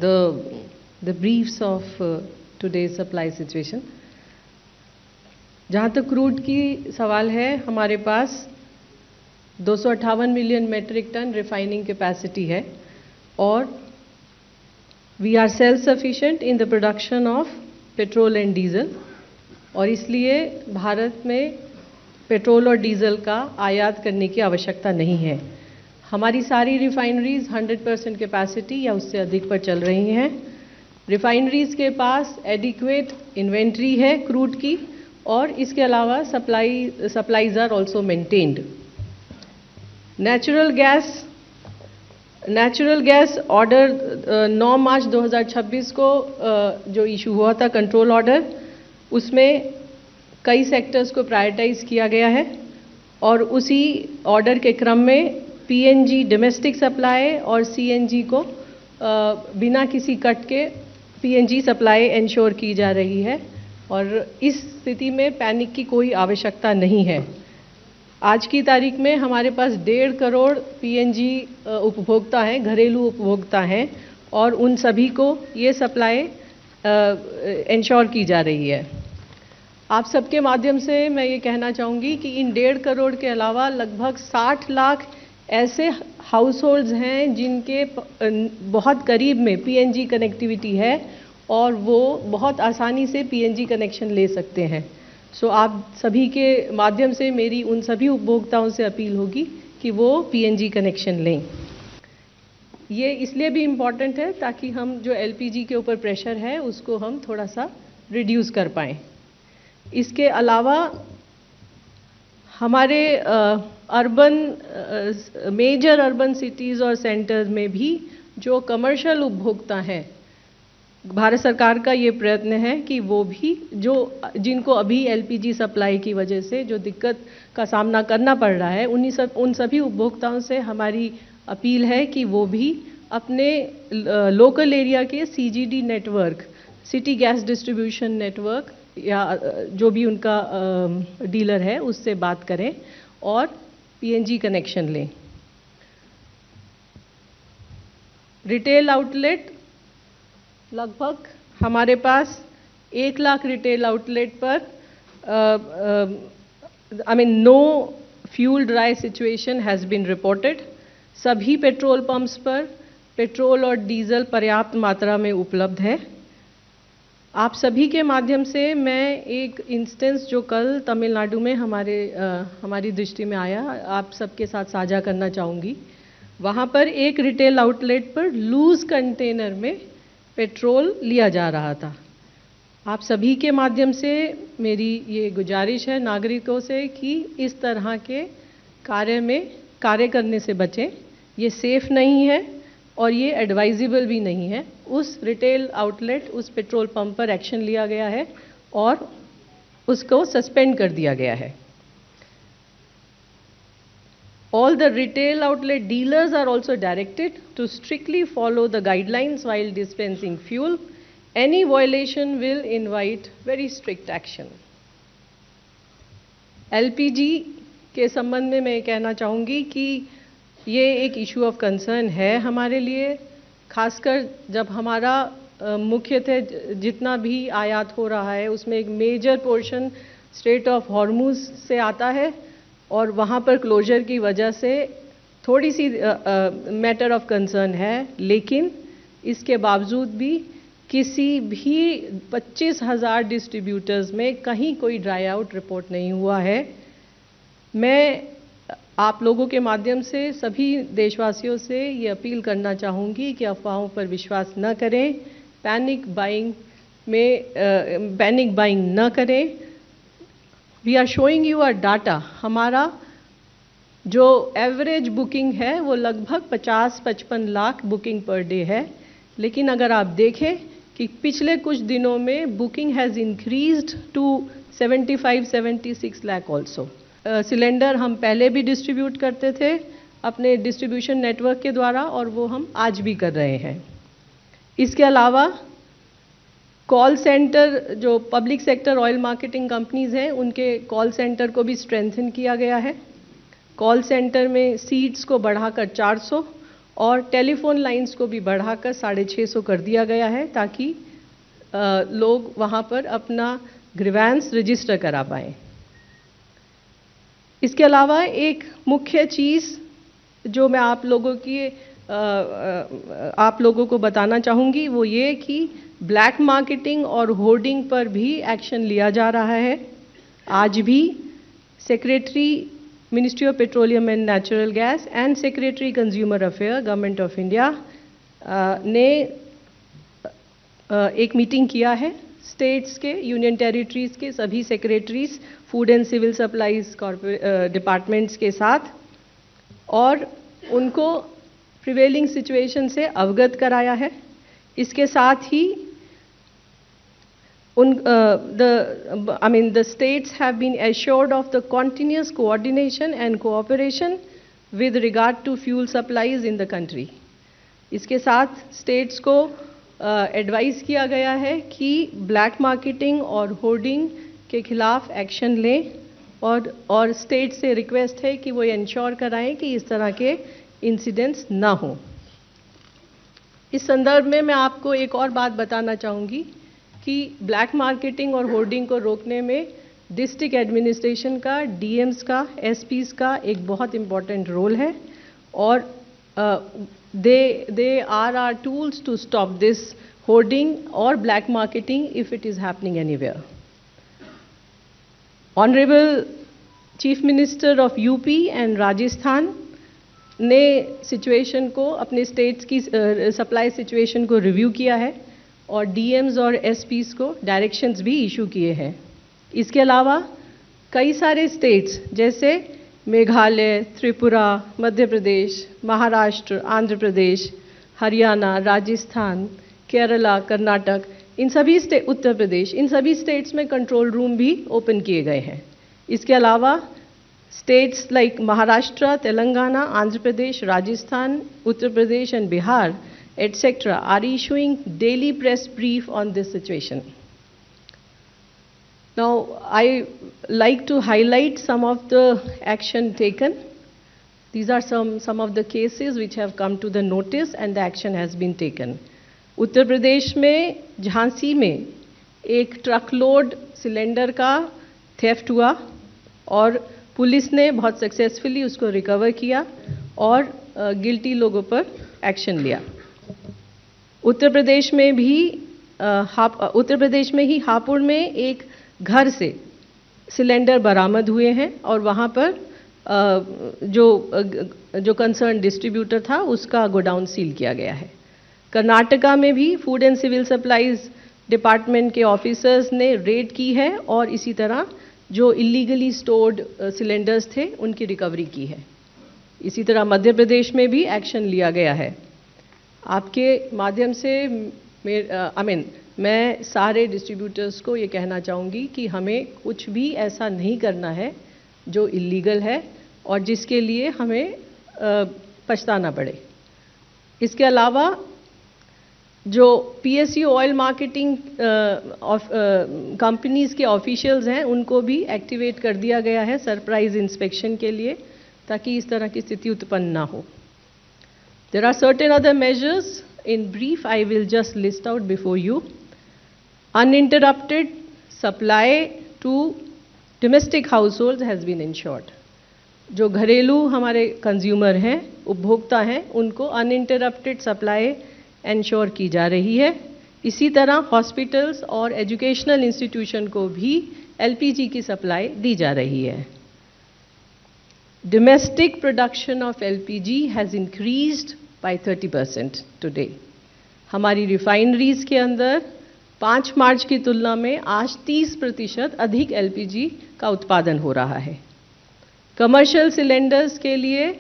the briefs of today's supply situation. जहाँ तक crude की सवाल है, हमारे पास 258 million metric ton refining capacity है और we are self sufficient in the production of petrol and diesel, और इसलिए भारत में पेट्रोल और डीजल का आयात करने की आवश्यकता नहीं है। हमारी सारी रिफाइनरीज 100% कैपेसिटी या उससे अधिक पर चल रही हैं। रिफाइनरीज के पास एडिक्वेट इन्वेंट्री है क्रूड की, और इसके अलावा supplies are also maintained. Natural gas order 9 March 2026 को जो इशू हुआ था कंट्रोल ऑर्डर, उसमें कई सेक्टर्स को प्रायोरिटाइज किया गया है और उसी ऑर्डर के क्रम में पीएनजी डोमेस्टिक सप्लाई और सीएनजी को बिना किसी कट के पीएनजी सप्लाई इंश्योर की जा रही है, और इस स्थिति में पैनिक की कोई आवश्यकता नहीं है। आज की तारीख में हमारे पास 1.5 करोड़ पीएनजी उपभोक्ता हैं, घरेलू उपभोक्ता हैं, और उन सभी को ये सप्लाई इंश्योर की जा रही है। आप सबके माध्यम से मैं ये कहना चाहूँगी कि इन 1.5 करोड़ के अलावा लगभग 60 लाख ऐसे हाउस होल्ड्स हैं जिनके बहुत करीब में पीएनजी कनेक्टिविटी है और वो बहुत आसानी से पीएनजी कनेक्शन ले सकते हैं। सो आप सभी के माध्यम से मेरी उन सभी उपभोक्ताओं से अपील होगी कि वो पीएनजी कनेक्शन लें। ये इसलिए भी इम्पॉर्टेंट है ताकि हम जो एलपीजी के ऊपर प्रेशर है उसको हम थोड़ा सा रिड्यूस कर पाएँ। इसके अलावा हमारे मेजर अर्बन सिटीज़ और सेंटर्स में भी जो कमर्शियल उपभोक्ता हैं, भारत सरकार का ये प्रयत्न है कि वो भी जिनको अभी एलपीजी सप्लाई की वजह से जो दिक्कत का सामना करना पड़ रहा है, उन सभी उपभोक्ताओं से हमारी अपील है कि वो भी अपने लोकल एरिया के CGD network, city gas distribution network या जो भी उनका डीलर है उससे बात करें और पीएनजी कनेक्शन लें। रिटेल आउटलेट लगभग हमारे पास 1 लाख रिटेल आउटलेट पर no fuel dry situation has been reported. सभी पेट्रोल पंप्स पर पेट्रोल और डीजल पर्याप्त मात्रा में उपलब्ध है। आप सभी के माध्यम से मैं एक इंस्टेंस जो कल तमिलनाडु में हमारी दृष्टि में आया, आप सबके साथ साझा करना चाहूँगी। वहाँ पर एक रिटेल आउटलेट पर लूज कंटेनर में पेट्रोल लिया जा रहा था। आप सभी के माध्यम से मेरी ये गुजारिश है नागरिकों से कि इस तरह के कार्य करने से बचें। ये सेफ नहीं है और ये एडवाइजेबल भी नहीं है। उस रिटेल आउटलेट, उस पेट्रोल पंप पर एक्शन लिया गया है और उसको सस्पेंड कर दिया गया है। All the retail outlet dealers are also directed to strictly follow the guidelines while dispensing fuel. Any violation will invite very strict action. LPG के संबंध में मैं कहना चाहूँगी कि ये एक इशू ऑफ कंसर्न है हमारे लिए, खासकर जब हमारा मुख्यतः जितना भी आयात हो रहा है उसमें एक major portion strait of Hormuz से आता है और वहाँ पर क्लोजर की वजह से थोड़ी सी मैटर ऑफ कंसर्न है। लेकिन इसके बावजूद भी किसी भी 25,000 डिस्ट्रीब्यूटर्स में कहीं कोई ड्राई आउट रिपोर्ट नहीं हुआ है। मैं आप लोगों के माध्यम से सभी देशवासियों से ये अपील करना चाहूँगी कि अफवाहों पर विश्वास न करें, पैनिक बाइंग न करें। We are showing you our data. हमारा जो एवरेज बुकिंग है वो लगभग 50-55 लाख बुकिंग पर डे है, लेकिन अगर आप देखें कि पिछले कुछ दिनों में booking has increased to 75-76 lakh also. Cylinder हम पहले भी डिस्ट्रीब्यूट करते थे अपने डिस्ट्रीब्यूशन नेटवर्क के द्वारा और वो हम आज भी कर रहे हैं। इसके अलावा कॉल सेंटर, जो public sector oil marketing companies हैं, उनके कॉल सेंटर को भी स्ट्रेंथन किया गया है। कॉल सेंटर में सीट्स को बढ़ाकर 400 और टेलीफोन लाइंस को भी बढ़ाकर 650 कर दिया गया है ताकि लोग वहाँ पर अपना ग्रीवेंस रजिस्टर करा पाएँ। इसके अलावा एक मुख्य चीज़ जो मैं आप लोगों को बताना चाहूँगी वो ये कि ब्लैक मार्केटिंग और होर्डिंग पर भी एक्शन लिया जा रहा है। आज भी secretary ministry of petroleum and natural gas and secretary consumer affair government of India ने एक मीटिंग किया है स्टेट्स के, यूनियन टेरिटरीज के सभी secretaries, food and civil supplies departments के साथ, और उनको प्रिवेलिंग सिचुएशन से अवगत कराया है। इसके साथ ही the states have been assured of the continuous coordination and cooperation with regard to fuel supplies in the country. इसके साथ स्टेट्स को एडवाइस किया गया है कि ब्लैक मार्केटिंग और होर्डिंग के खिलाफ एक्शन लें, और स्टेट से रिक्वेस्ट है कि वो इंश्योर कराएं कि इस तरह के इंसिडेंट्स ना हो। इस संदर्भ में मैं आपको एक और बात बताना चाहूँगी कि ब्लैक मार्केटिंग और होर्डिंग को रोकने में डिस्ट्रिक्ट एडमिनिस्ट्रेशन का, डीएम्स का, एसपीज का एक बहुत इम्पॉर्टेंट रोल है, और they are our tools to stop this hoarding or black marketing if it is happening anywhere. Honorable Chief Minister of UP and Rajasthan ने सिचुएशन को, अपने स्टेट्स की सप्लाई सिचुएशन को रिव्यू किया है और डीएम्स और एसपीज को डायरेक्शंस भी इशू किए हैं। इसके अलावा कई सारे स्टेट्स जैसे मेघालय, त्रिपुरा, मध्य प्रदेश, महाराष्ट्र, आंध्र प्रदेश, हरियाणा, राजस्थान, केरला, कर्नाटक, उत्तर प्रदेश, इन सभी स्टेट्स में कंट्रोल रूम भी ओपन किए गए हैं। इसके अलावा states like Maharashtra, Telangana, Andhra Pradesh, Rajasthan, Uttar Pradesh and Bihar etc. are issuing daily press brief on this situation. Now, I like to highlight some of the action taken. These are some of the cases which have come to the notice and the action has been taken. Uttar Pradesh में झांसी में एक ट्रकलोड cylinder का theft हुआ और police ने बहुत successfully उसको recover किया और गिल्टी लोगों पर एक्शन लिया। उत्तर प्रदेश में ही हापुड़ में एक घर से सिलेंडर बरामद हुए हैं और वहाँ पर जो कंसर्न डिस्ट्रीब्यूटर था उसका गोडाउन सील किया गया है। कर्नाटका में भी food and civil supplies department के ऑफिसर्स ने रेड की है और इसी तरह जो इलीगली स्टोर्ड सिलेंडर्स थे उनकी रिकवरी की है। इसी तरह मध्य प्रदेश में भी एक्शन लिया गया है। आपके माध्यम से मैं सारे डिस्ट्रीब्यूटर्स को ये कहना चाहूँगी कि हमें कुछ भी ऐसा नहीं करना है जो इलीगल है और जिसके लिए हमें पछताना पड़े। इसके अलावा जो PSU ऑयल मार्केटिंग कंपनीज के ऑफिशियल्स हैं उनको भी एक्टिवेट कर दिया गया है सरप्राइज इंस्पेक्शन के लिए, ताकि इस तरह की स्थिति उत्पन्न ना हो। There are certain other measures. In brief, I will just list out before you. Uninterrupted supply to domestic households has been ensured. जो घरेलू हमारे कंज्यूमर हैं, उपभोक्ता हैं, उनको अनइंटरप्टेड सप्लाई इंश्योर की जा रही है। इसी तरह हॉस्पिटल्स और एजुकेशनल इंस्टीट्यूशन को भी LPG की सप्लाई दी जा रही है। Domestic production of LPG has increased by 30% today. हमारी रिफाइनरीज के अंदर 5 मार्च की तुलना में आज 30% अधिक LPG का उत्पादन हो रहा है। कमर्शियल सिलेंडर्स के लिए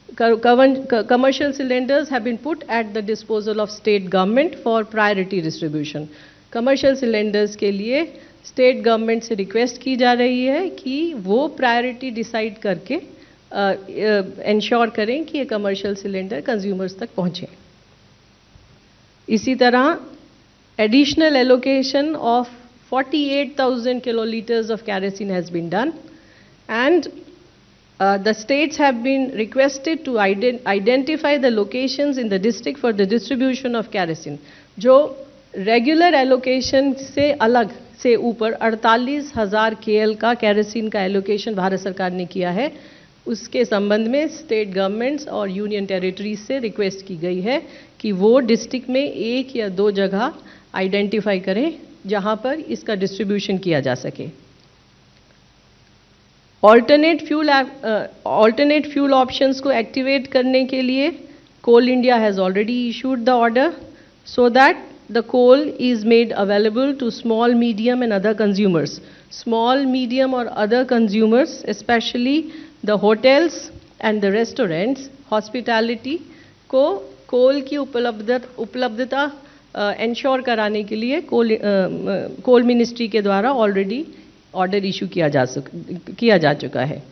commercial cylinders have been put at the disposal of state government for priority distribution. Commercial cylinders के लिए स्टेट गवर्नमेंट से रिक्वेस्ट की जा रही है कि वो प्रायोरिटी डिसाइड करके इंश्योर करें कि ये कमर्शियल सिलेंडर कंज्यूमर्स तक पहुँचे। इसी तरह additional allocation of 48,000 kiloliters of kerosene has been done, and the states have been requested to identify the locations in the district for the distribution of kerosene. जो regular allocation से अलग से ऊपर 48,000 KL का केरोसिन का allocation Bharat सरकार ने किया है, उसके संबंध में स्टेट गवर्नमेंट्स और यूनियन टेरिटरीज से रिक्वेस्ट की गई है कि वो डिस्ट्रिक्ट में 1 या 2 जगह आइडेंटिफाई करें जहां पर इसका डिस्ट्रीब्यूशन किया जा सके. ऑल्टरनेट फ्यूल ऑप्शंस को एक्टिवेट करने के लिए coal India has already issued the order so that the coal is made available to small, medium and other consumers. Small, medium or other consumers, especially the hotels and the restaurants, hospitality को coal की उपलब्धता ensure कराने के लिए coal ministry के द्वारा already order issue किया जा चुका है.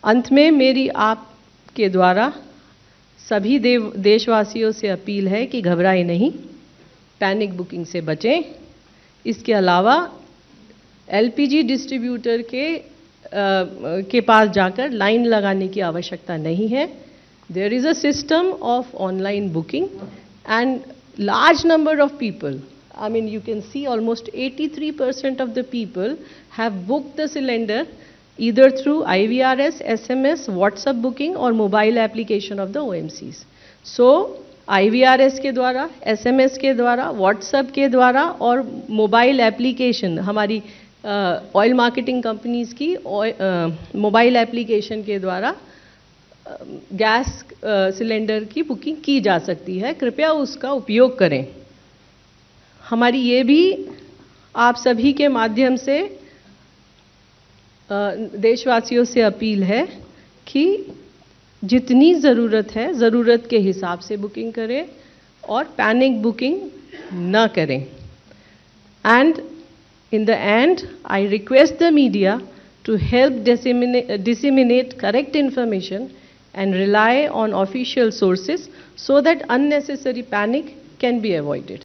अंत में मेरी आपके द्वारा सभी देशवासियों से अपील है कि घबराएं नहीं, पैनिक बुकिंग से बचें. इसके अलावा एलपीजी डिस्ट्रीब्यूटर के पास जाकर लाइन लगाने की आवश्यकता नहीं है. There is a system of online booking and large number of people, I mean you can see almost 83% of the people have booked the cylinder either through IVRS, SMS, WhatsApp booking or mobile application of the OMCs. So IVRS के द्वारा, SMS के द्वारा, WhatsApp के द्वारा और mobile application हमारी oil marketing companies की mobile application के द्वारा गैस सिलेंडर की बुकिंग की जा सकती है. कृपया उसका उपयोग करें. हमारी ये भी आप सभी के माध्यम से देशवासियों से अपील है कि जितनी ज़रूरत है ज़रूरत के हिसाब से बुकिंग करें और पैनिक बुकिंग न करें. And in the end I request the media to help disseminate correct information and rely on official sources so that unnecessary panic can be avoided.